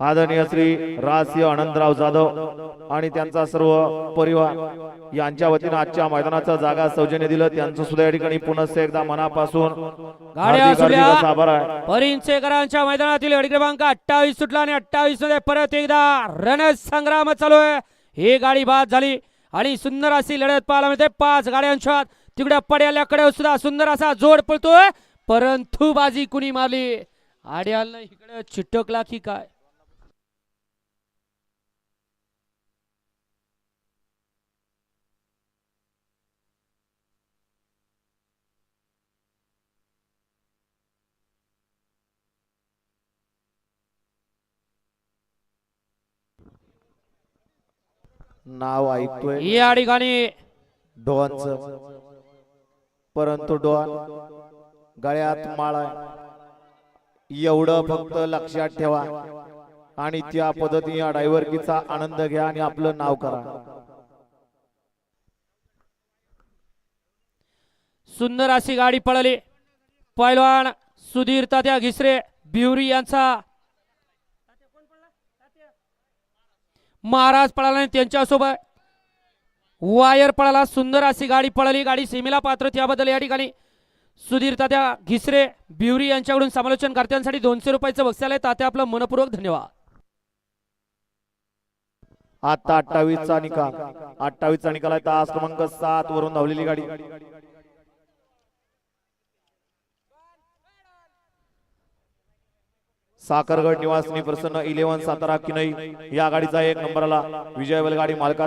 आदरणीय श्री राजसिंह आनंदराव जाधव आणि त्यांचा सर्व परिवार यांच्या वतीने आजच्या मैदानाचा जागा सौजन्य दिलं, त्यांचं सुद्धा या ठिकाणी पुनश्च एकदा मनापासून हार्दिक आभार आहे. परिंचेकरांच्या मैदानातील गडी क्रमांक 28 सुटला आणि 28 मध्ये परत एकदा रणसंग्राम चालू आहे. ही गाडी बाद झाली आणि सुंदर अशी लढत पाहायला मिळते. 5 गाड्यांच्या तिकडे पड्याल्याकडे सुद्धा सुंदर असा जोड पळतोय, परंतु बाजी कुणी मारली? आड्यालनं इकडे चिटकला की काय? नाव ऐकतोय या ठिकाणी डॉनचं, परंतु डॉन गळ्यात माळ आहे एवढं फक्त लक्षात ठेवा आणि त्या पद्धतीने या ड्रायव्हरकीचा आनंद घ्या आणि आपलं नाव करा. सुंदर अशी गाडी पळाली. पैलवान सुधीर तात्या घिसरे बिवरी यांचा महाराज पळाला आणि त्यांच्यासोबत वायर पळाला. सुंदर अशी गाडी पळाली. गाडी सीमेला पात्र, त्याबद्दल या ठिकाणी सुधीर तात्या घिसरे बिवरी यांच्याकडून समालोचनकर्त्यांसाठी 200 रुपयाचं बक्षीस आहे. तात्या आपलं मनपूर्वक धन्यवाद. आता 28चा निकाल, 28चा निकाल आहे. तास क्रमांक 7 वरून धावलेली गाडी साखरगड निवासिनी प्रसन्न 11 सातारा किनई या गाडीचा 1 नंबरला विजय बैलगाडी मालकाचा